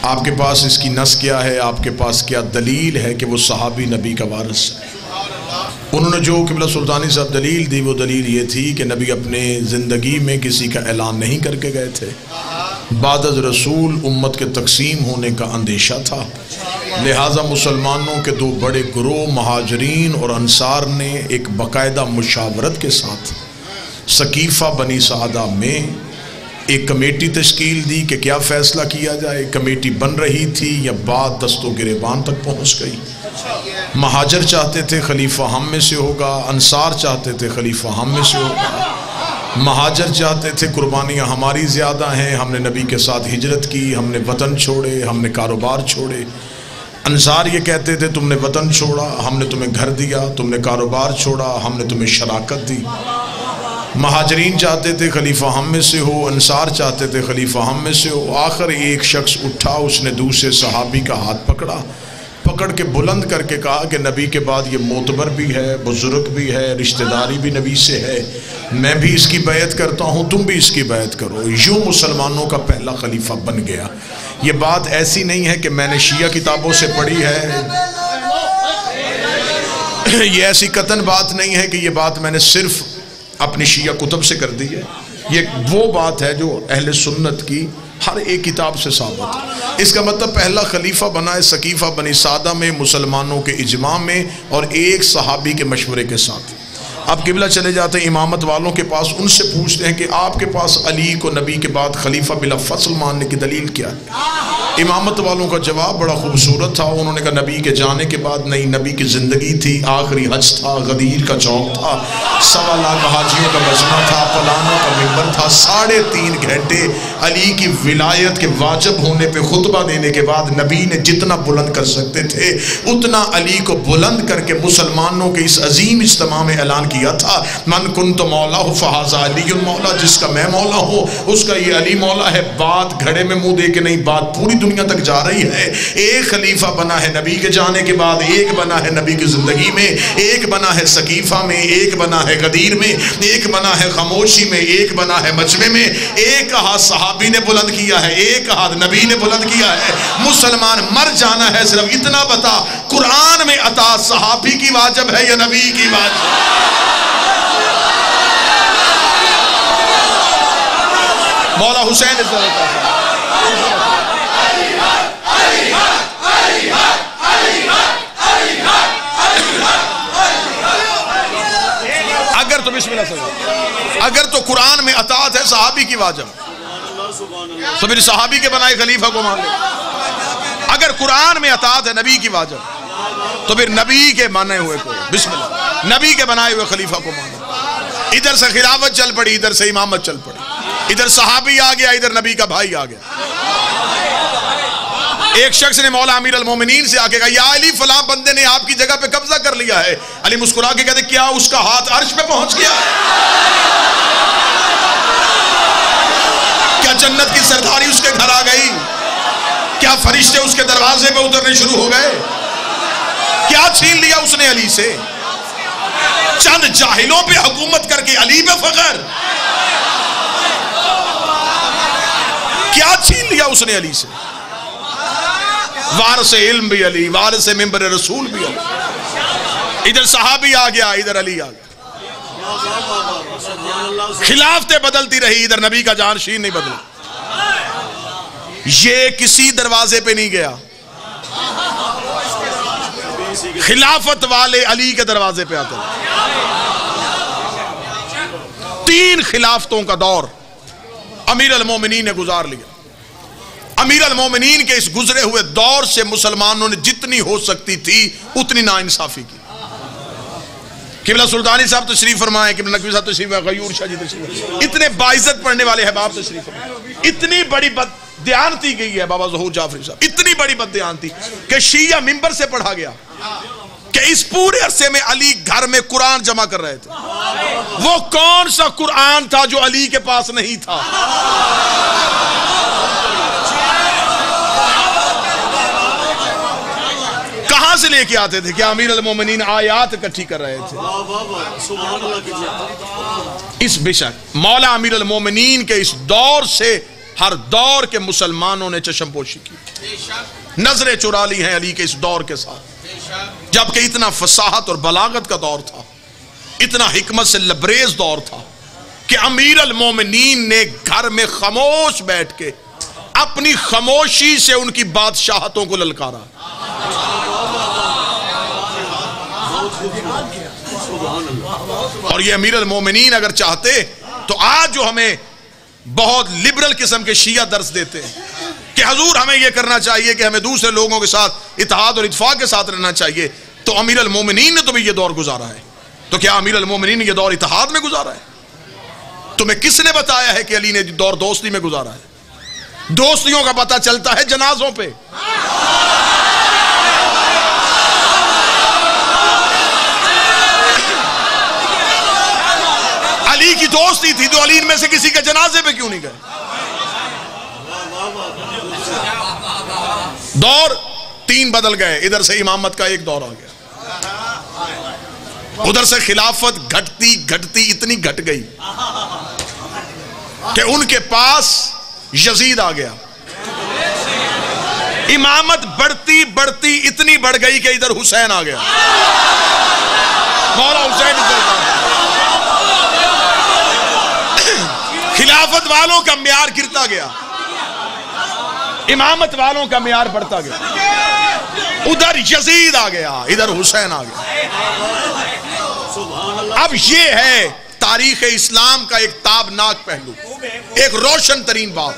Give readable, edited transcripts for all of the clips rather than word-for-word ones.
آپ کے پاس اس کی نص کیا ہے؟ آپ کے پاس کیا دلیل ہے کہ وہ صحابی نبی کا وارث ہے؟ انہوں نے جو قبلہ سلطانی صاحب دلیل دی، وہ دلیل یہ تھی کہ نبی اپنے زندگی میں کسی کا اعلان نہیں کر کے گئے تھے، بعد از رسول امت کے تقسیم ہونے کا اندیشہ تھا، لہٰذا مسلمانوں کے دو بڑے گروہ مہاجرین اور انصار نے ایک باقاعدہ مشاورت کے ساتھ ثقیفہ بنی سعدہ میں ایک کمیٹی تشکیل دی کہ کیا فیصلہ کیا جائے۔ کمیٹی بن رہی تھی یا بات دست و گریبان تک پہنچ گئی۔ مہاجر چاہتے تھے خلیفہ ہم میں سے ہوگا، انصار چاہتے تھے خلیفہ ہم میں سے ہوگا۔ مہاجر چاہتے تھے قربانیاں ہماری زیادہ ہیں، ہم نے نبی کے ساتھ ہجرت کی، ہم نے وطن چھوڑے، ہم نے کاروبار چھوڑے۔ انصار یہ کہتے تھے تم نے وطن چھوڑا، ہم نے تمہیں گھر دیا، تم نے کاروبار چھوڑا، ہم نے تمہیں شراکت دی۔ مہاجرین چاہتے تھے خلیفہ ہم میں سے ہو، انصار چاہتے تھے خلیفہ ہم میں سے ہو۔ آخر ایک شخص اٹھا، اس نے دوسرے صحابی کا ہاتھ پکڑ کے بلند کر کے کہا کہ نبی کے بعد یہ معتبر بھی ہے، بزرگ بھی ہے، رشتہ داری بھی نبی سے ہے، میں بھی اس کی بیعت کرتا ہوں، تم بھی اس کی بیعت کرو۔ یوں مسلمانوں کا پہلا خلیفہ بن گیا۔ یہ بات ایسی نہیں ہے کہ میں نے شیعہ کتابوں سے پڑھی ہے، یہ ایسی قطعاً بات نہیں ہے کہ یہ بات میں نے صرف اپنی شیعہ کتب سے کر دی ہے، یہ وہ بات ہے جو اہل سنت کی ہر ایک کتاب سے ثابت ہے۔ اس کا مطلب پہلا خلیفہ بنا ہے ثقیفہ بنی سعدہ میں، مسلمانوں کے اجماع میں اور ایک صحابی کے مشورے کے ساتھ۔ اب قبلہ چلے جاتے ہیں امامت والوں کے پاس، ان سے پوچھتے ہیں کہ آپ کے پاس علی کو نبی کے بعد خلیفہ بلا فصل ماننے کی دلیل کیا ہے؟ امامت والوں کا جواب بڑا خوبصورت تھا، انہوں نے کہا نبی کے جانے کے بعد نہیں، نبی کی زندگی تھی، آخری حج تھا، غدیر کا چوک تھا، 1.25 لاکھ حاجیوں کا مجمع تھا، پلانوں کا منبر تھا، 3.5 گھنٹے علی کی ولایت کے واجب ہونے پہ خطبہ دینے کے بعد نبی نے جتنا بلند کر سکتے تھے اتنا علی کو بلند کر کے مسلمانوں کے اس عظیم اجتماع میں اعلان کیا تھا، من کنت مولا فہذا علی مولا، جس کا میں مولا ہوں اس کا یہ علی مولا ہے۔ بات گھڑے میں منہ دے کے نہیں، بات پوری دنیا تک جا رہی ہے۔ ایک خلیفہ بنا ہے نبی کے جانے کے بعد، ایک بنا ہے نبی کی زندگی میں، ایک بنا ہے ثقیفہ میں، ایک بنا ہے غدیر میں، ایک بنا ہے خاموشی میں، ایک بنا ہے مجمع میں۔ ایک ہاتھ صحابی نے بلند کیا ہے، ایک ہاتھ نبی نے بلند کیا ہے۔ مسلمان مر جانا ہے، صرف اتنا بتا قرآن میں اطاعت صحابی کی واجب ہے یا نبی کی واجب؟ مولا حسین اگر تو بسم اللہ صلی اگر تو قرآن میں اطاعت ہے صحابی کی واجب تو پھر صحابی کے بنائے خلیفہ کو مان لے۔ اگر قرآن میں اطاعت ہے نبی کی واجب تو پھر نبی کے مانے ہوئے کو بسم اللہ نبی کے بنائے ہوئے خلیفہ کو مان لے۔ ادھر سے خلافت چل پڑی، ادھر سے امامت چل پڑی، ادھر صحابی آ گیا، ادھر نبی کا بھائی آ گیا۔ ایک شخص نے مولا امیر المومنین سے آ کے کہا یا علی فلاں بندے نے آپ کی جگہ پہ قبضہ کر لیا ہے۔ علی مسکرا کے کہتے کیا اس کا ہاتھ عرش پہ پہنچ گیا؟ کیا جنت کی سرداری اس کے گھر آ گئی؟ کیا فرشتے اس کے دروازے پہ اترنے شروع ہو گئے؟ کیا چھین لیا اس نے علی سے؟ چند جاہلوں پہ حکومت کر کے علی پہ فخر؟ کیا چھین لیا اس نے علی سے؟ وارث علم بھی علی، وارث ممبر رسول بھی علی۔ ادھر صحابی آ گیا، ادھر علی آ گیا۔ خلافتیں بدلتی رہی، ادھر نبی کا جانشین نہیں بدلا۔ یہ کسی دروازے پہ نہیں گیا، خلافت والے علی کے دروازے پہ آتے ہیں۔ 3 خلافتوں کا دور امیر المومنین نے گزار لیا۔ امیر المومنین کے اس گزرے ہوئے دور سے مسلمانوں نے جتنی ہو سکتی تھی اتنی ناانصافی کی۔ قبلہ سلطانی صاحب تشریف فرمائے، قبلہ نقوی صاحب تشریف فرمائے، غیور شاہ جی تشریف فرمائے، اتنے باعزت پڑھنے والے احباب تشریف فرمائے۔ اتنی بڑی بددیانتی گئی ہے بابا ظہور جعفری صاحب، اتنی بڑی بددیانتی کہ شیعہ ممبر سے پڑھا گیا کہ اس پورے عرصے میں علی گھر میں قرآن جمع کر رہے تھے۔ وہ کون سا قرآن تھا جو علی کے پاس نہیں تھا؟ کہاں سے لے کے آتے تھے؟ کیا امیر المومنین آیات اکٹھی کر رہے تھے؟ اس بے شک مولا امیر المومنین کے اس دور سے ہر دور کے مسلمانوں نے چشم پوشی کی، نظریں چرا لی ہیں علی کے اس دور کے ساتھ، جبکہ اتنا فصاحت اور بلاغت کا دور تھا، اتنا حکمت سے لبریز دور تھا کہ امیر المومنین نے گھر میں خاموش بیٹھ کے اپنی خاموشی سے ان کی بادشاہتوں کو للکارا۔ اور یہ امیر المومنین اگر چاہتے تو آج جو ہمیں بہت لبرل قسم کے شیعہ درس دیتے ہیں کہ حضور ہمیں یہ کرنا چاہیے کہ ہمیں دوسرے لوگوں کے ساتھ اتحاد اور اتفاق کے ساتھ رہنا چاہیے، تو امیر المومنین نے تو بھی یہ دور گزارا ہے، تو کیا امیر المومنین نے یہ دور اتحاد میں گزارا ہے؟ تمہیں کس نے بتایا ہے کہ علی نے دور دوستی میں گزارا ہے؟ دوستیوں کا پتہ چلتا ہے جنازوں پہ۔ علی کی دوستی تھی تو علی ان میں سے کسی کے جنازے پہ کیوں نہیں گئے؟ دور تین بدل گئے، ادھر سے امامت کا ایک دور آ گیا، ادھر سے خلافت گھٹتی گھٹتی اتنی گھٹ گئی کہ ان کے پاس یزید آ گیا، امامت بڑھتی بڑھتی اتنی بڑھ گئی کہ ادھر حسین آ گیا، مولا حسین چلتا، خلافت والوں کا معیار گرتا گیا، امامت والوں کا معیار بڑھتا گیا، ادھر یزید آ گیا ادھر حسین آ گیا۔ اب یہ ہے تاریخ اسلام کا ایک تابناک پہلو، ایک روشن ترین بات۔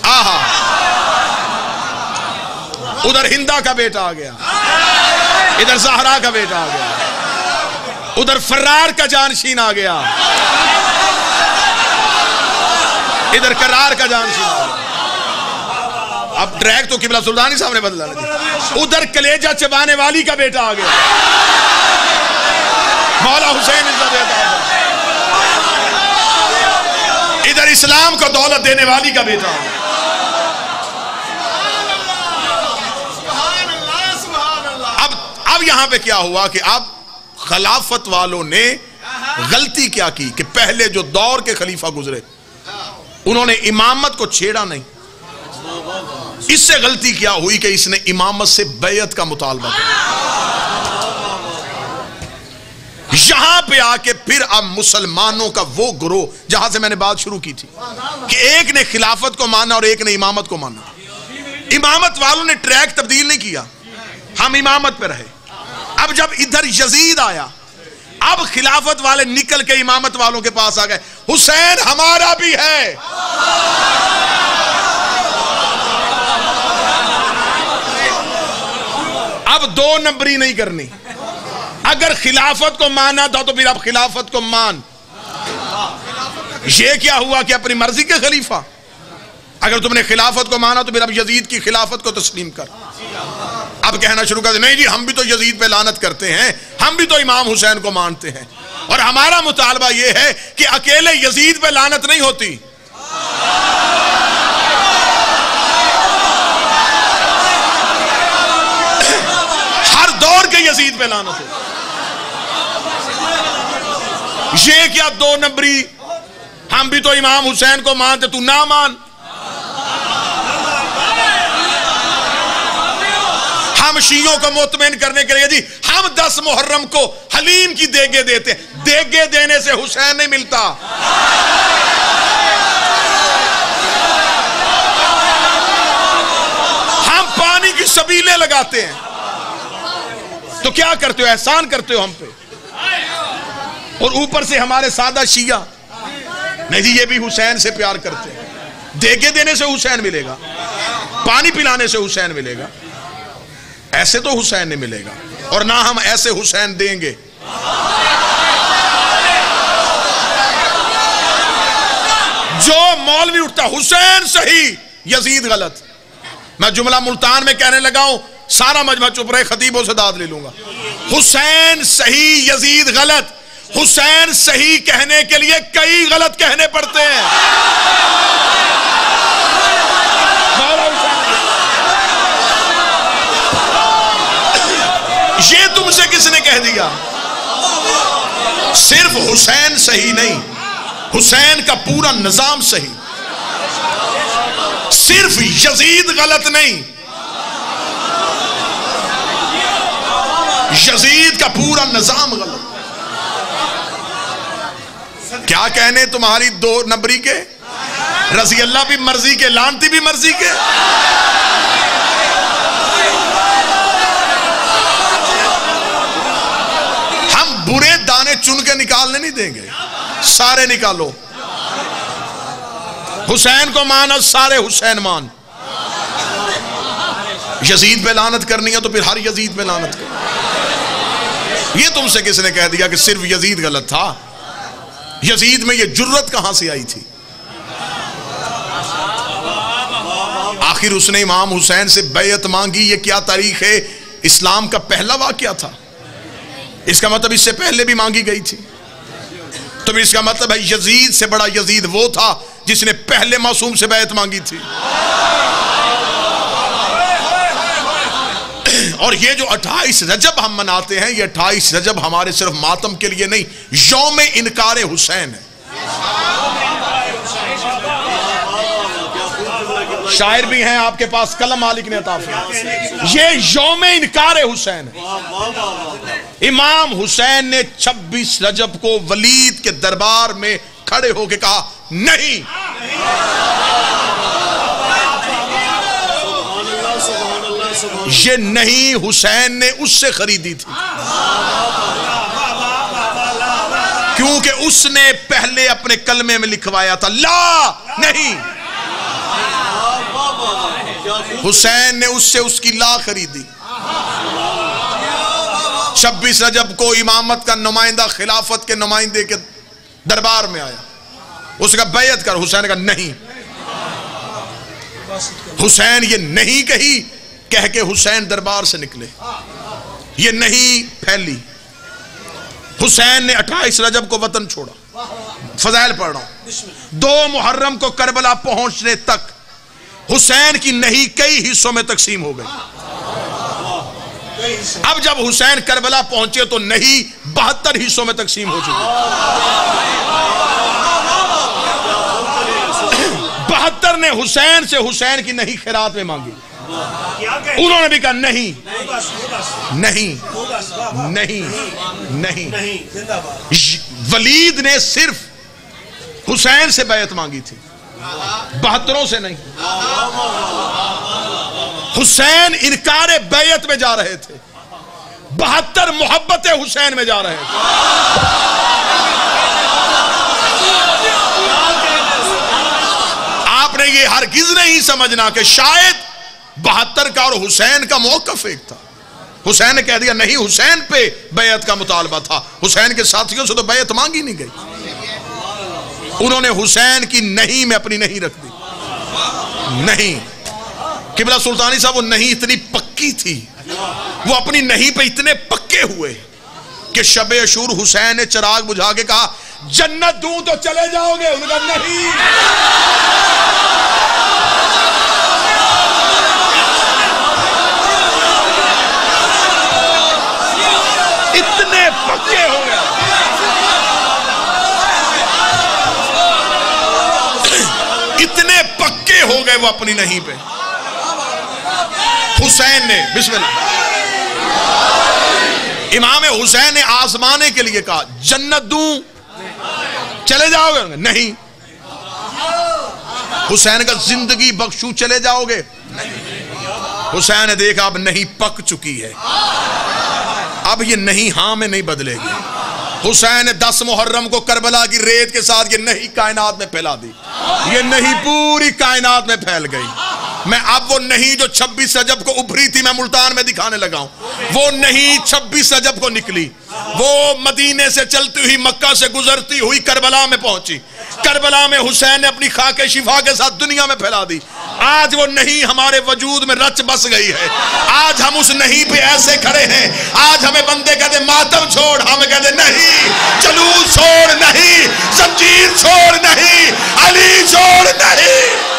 آہا، ادھر ہندا کا بیٹا آ گیا، ادھر زہرا کا بیٹا آ گیا، ادھر فرار کا جانشین آ گیا، ادھر کرار کا جانشین آ گیا۔ اب ٹریک تو قبلہ سلطانی صاحب نے بدلا، ادھر کلیجہ چبانے والی کا بیٹا آ گیا، مولا حسین عزت دیتا ہے، ادھر اسلام کو دولت دینے والی کا بیٹا آ گیا۔ اب یہاں پہ کیا ہوا کہ اب خلافت والوں نے غلطی کیا کی کہ پہلے جو دور کے خلیفہ گزرے انہوں نے امامت کو چھیڑا نہیں، اس سے غلطی کیا ہوئی کہ اس نے امامت سے بیعت کا مطالبہ کیا۔ یہاں پہ آ کے پھر اب مسلمانوں کا وہ گروہ جہاں سے میں نے بات شروع کی تھی کہ ایک نے خلافت کو مانا اور ایک نے امامت کو مانا، امامت والوں نے ٹریک تبدیل نہیں کیا، ہم امامت پہ رہے۔ اب جب ادھر یزید آیا اب خلافت والے نکل کے امامت والوں کے پاس آ گئے، حسین ہمارا بھی ہے، اب دو نمبری نہیں کرنی، اگر خلافت کو مانا تھا تو پھر اب خلافت کو مان۔ یہ کیا ہوا کہ اپنی مرضی کے خلیفہ، اگر تم نے خلافت کو مانا تو پھر اب یزید کی خلافت کو تسلیم کر۔ اب کہنا شروع کر دیں نہیں جی ہم بھی تو یزید پہ لعنت کرتے ہیں، ہم بھی تو امام حسین کو مانتے ہیں، اور ہمارا مطالبہ یہ ہے کہ اکیلے یزید پہ لعنت نہیں ہوتی، ہر دور کے یزید پہ لعنت ہوتی۔ یہ کیا دو نمبری، ہم بھی تو امام حسین کو مانتے تو نہ مان، ہم شیعوں کو مطمئن کرنے کے لیے جی ہم 10 محرم کو حلیم کی دیگے دیتے ہیں، دیگے دینے سے حسین نہیں ملتا، ہم پانی کی سبیلیں لگاتے ہیں، تو کیا کرتے ہو، احسان کرتے ہو ہم پہ، اور اوپر سے ہمارے سادہ شیعہ نہیں جی یہ بھی حسین سے پیار کرتے ہیں، دیگے دینے سے حسین ملے گا، پانی پلانے سے حسین ملے گا، ایسے تو حسین نہیں ملے گا، اور نہ ہم ایسے حسین دیں گے۔ جو مولوی اٹھتا حسین صحیح یزید غلط، میں جملہ ملتان میں کہنے لگا ہوں سارا مجمع چپ رہے، خطیبوں سے داد لے لوں گا، حسین صحیح یزید غلط، حسین صحیح کہنے کے لیے کئی غلط کہنے پڑتے ہیں۔ یہ تم سے کس نے کہہ دیا؟ صرف حسین صحیح نہیں، حسین کا پورا نظام صحیح، صرف یزید غلط نہیں، یزید کا پورا نظام غلط۔ کیا کہنے تمہاری دو نمبری کے، رضی اللہ بھی مرضی کے، لانتی بھی مرضی کے۔ ہم برے دانے چن کے نکالنے نہیں دیں گے، سارے نکالو۔ حسین کو مانا، سارے حسین مان۔ یزید پہ لعنت کرنی ہے تو پھر ہر یزید پہ لعنت کر۔ یہ تم سے کس نے کہہ دیا کہ صرف یزید غلط تھا؟ یزید میں یہ جرت کہاں سے آئی تھی؟ آخر اس نے امام حسین سے بیعت مانگی، یہ کیا تاریخ ہے؟ اسلام کا پہلا واقعہ تھا، اس کا مطلب اس سے پہلے بھی مانگی گئی تھی، تو پھر اس کا مطلب ہے یزید سے بڑا یزید وہ تھا جس نے پہلے معصوم سے بیعت مانگی تھی۔ اور یہ جو 28 رجب ہم مناتے ہیں، یہ 28 رجب ہمارے صرف ماتم کے لیے نہیں، یوم انکار حسین ہے۔ شاعر بھی ہیں آپ کے پاس، قلم مالک نے عطا فرمایا، یہ یوم انکار حسین ہے۔ امام حسین نے 26 رجب کو ولید کے دربار میں کھڑے ہو کے کہا نہیں، یہ نہیں حسین نے اس سے خریدی تھی، کیونکہ اس نے پہلے اپنے کلمے میں لکھوایا تھا لا نہیں، حسین نے اس سے اس کی لا خریدی۔ 26 رجب کو امامت کا نمائندہ خلافت کے نمائندے کے دربار میں آیا، اس کا بیعت کر، حسین نے کہا نہیں۔ حسین یہ نہیں کہی، کہہ کے حسین دربار سے نکلے، یہ نہیں پھیلی۔ حسین نے 28 رجب کو وطن چھوڑا، فضائل پڑھ رہا ہوں، 2 محرم کو کربلا پہنچنے تک حسین کی نہیں کئی حصوں میں تقسیم ہو گئی۔ اب جب حسین کربلا پہنچے تو نہیں 72 حصوں میں تقسیم ہو چکی۔ 72 نے حسین سے حسین کی نہیں خیرات میں مانگی، انہوں نے بھی کہا نہیں نہیں نہیں نہیں۔ ولید نے صرف حسین سے بیعت مانگی تھی، 72 سے نہیں۔ حسین انکار بیعت میں جا رہے تھے، 72 محبت حسین میں جا رہے تھے۔ آپ نے یہ ہرگز نہیں سمجھنا کہ شاید 72 کا اور حسین کا موقف ایک تھا۔ حسین نے کہہ دیا نہیں، حسین پہ بیعت کا مطالبہ تھا، حسین کے ساتھیوں سے تو بیعت مانگی نہیں گئی۔ انہوں نے حسین کی نہیں میں اپنی نہیں رکھ دی۔ نہیں، قبلہ سلطانی صاحب وہ نہیں اتنی پکی تھی، وہ اپنی نہیں پہ اتنے پکے ہوئے کہ شب عاشور حسین نے چراغ بجھا کے کہا جنت دوں تو چلے جاؤ گے، انہوں نے کہا نہیں۔ اتنے پکے ہو گئے، اتنے پکے ہو گئے وہ اپنی نہیں پہ۔ حسین نے بسم اللہ، امام حسین نے آزمانے کے لیے کہا جنت دوں چلے جاؤ گے، نہیں۔ حسین کا زندگی بخشوں چلے جاؤ گے، حسین نے دیکھا اب نہیں پک چکی ہے، اب یہ نہیں ہاں میں نہیں بدلے گی۔ حسین نے 10 محرم کو کربلا کی ریت کے ساتھ یہ نہیں کائنات میں پھیلا دی، یہ نہیں پوری کائنات میں پھیل گئی۔ میں اب وہ نہیں جو 26 رجب کو ابھری تھی میں ملتان میں دکھانے لگا ہوں، وہ نہیں 26 رجب کو نکلی، وہ مدینے سے چلتی ہوئی مکہ سے گزرتی ہوئی کربلا میں پہنچی، کربلا میں حسین نے اپنی خاک شفا کے ساتھ دنیا میں پھیلا دی۔ آج وہ نہیں ہمارے وجود میں رچ بس گئی ہے، آج ہم اس نہیں پہ ایسے کھڑے ہیں۔ آج ہمیں بندے کہتے ماتم چھوڑ، ہم کہتے نہیں، جلوس چھوڑ نہیں، زنجیر چھوڑ نہیں، علی چھوڑ نہیں۔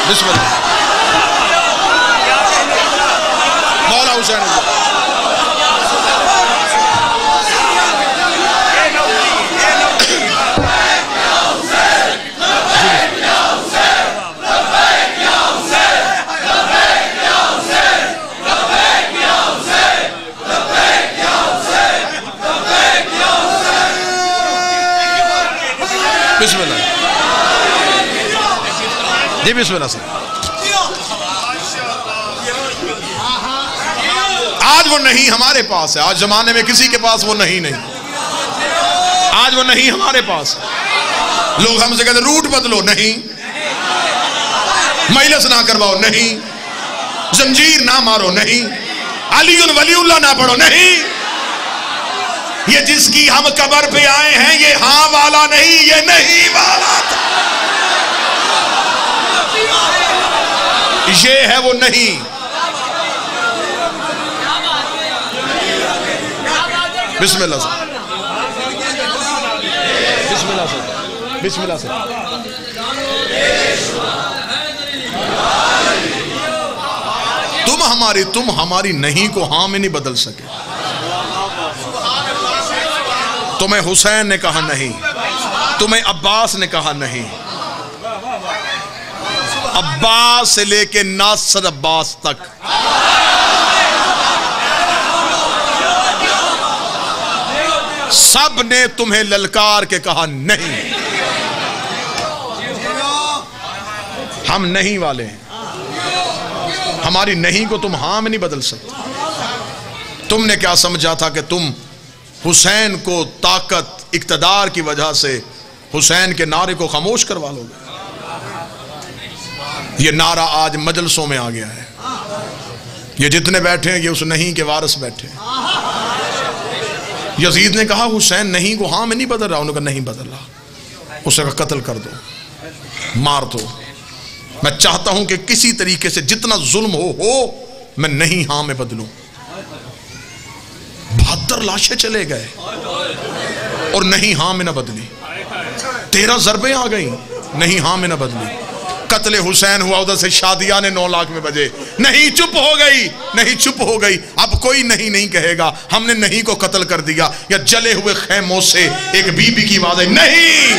بسم اللہ، مولا حسین بسم اللہ جی، بسم اللہ سر۔ آج وہ نہیں ہمارے پاس ہے، آج زمانے میں کسی کے پاس وہ نہیں آج وہ نہیں ہمارے پاس۔ لوگ ہم سے کہتے روٹ بدلو، نہیں۔ مجلس نہ کرواؤ، نہیں۔ زنجیر نہ مارو، نہیں۔ علی ولی اللہ نہ پڑھو، نہیں۔ یہ جس کی ہم قبر پہ آئے ہیں یہ ہاں والا نہیں، یہ نہیں والا تھا، یہ ہے وہ نہیں۔ بسم اللہ سے، بسم اللہ سے، بسم اللہ سے۔ تم ہماری نہیں کو ہاں میں نہیں بدل سکے۔ تمہیں حسین نے کہا نہیں، تمہیں عباس نے کہا نہیں۔ عباس سے لے کے ناصر عباس تک سب نے تمہیں للکار کے کہا نہیں، ہم نہیں والے ہیں، ہماری نہیں کو تم ہاں میں نہیں بدل سکتے۔ تم نے کیا سمجھا تھا کہ تم حسین کو طاقت اقتدار کی وجہ سے حسین کے نعرے کو خاموش کروا لو گے؟ یہ نعرہ آج مجلسوں میں آ گیا ہے، یہ جتنے بیٹھے ہیں یہ اس نہیں کے وارث بیٹھے ہیں۔ یزید نے کہا حسین نہیں کو ہاں میں نہیں بدل رہا، انہوں نے کہا نہیں بدل رہا، اسے کہا قتل کر دو، مار دو۔ میں چاہتا ہوں کہ کسی طریقے سے جتنا ظلم ہو میں نہیں ہاں میں بدلوں۔ 72 لاشیں چلے گئے اور نہیں ہاں میں نہ بدلی، 13 ضربیں آ گئیں، نہیں ہاں میں نہ بدلی۔ قتل حسین ہوا، ادھر سے شادیہ نے 9 لاکھ میں بجے، نہیں چپ ہو گئی، نہیں چپ ہو گئی۔ اب کوئی نہیں کہے گا ہم نے نہیں کو قتل کر دیا، یا جلے ہوئے خیموں سے ایک بی بی کی آواز آئی نہیں۔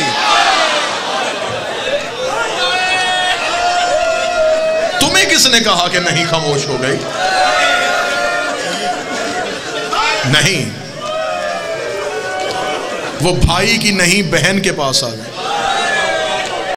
تمہیں کس نے کہا کہ نہیں خاموش ہو گئی؟ نہیں، وہ بھائی کی نہیں بہن کے پاس آ گئے،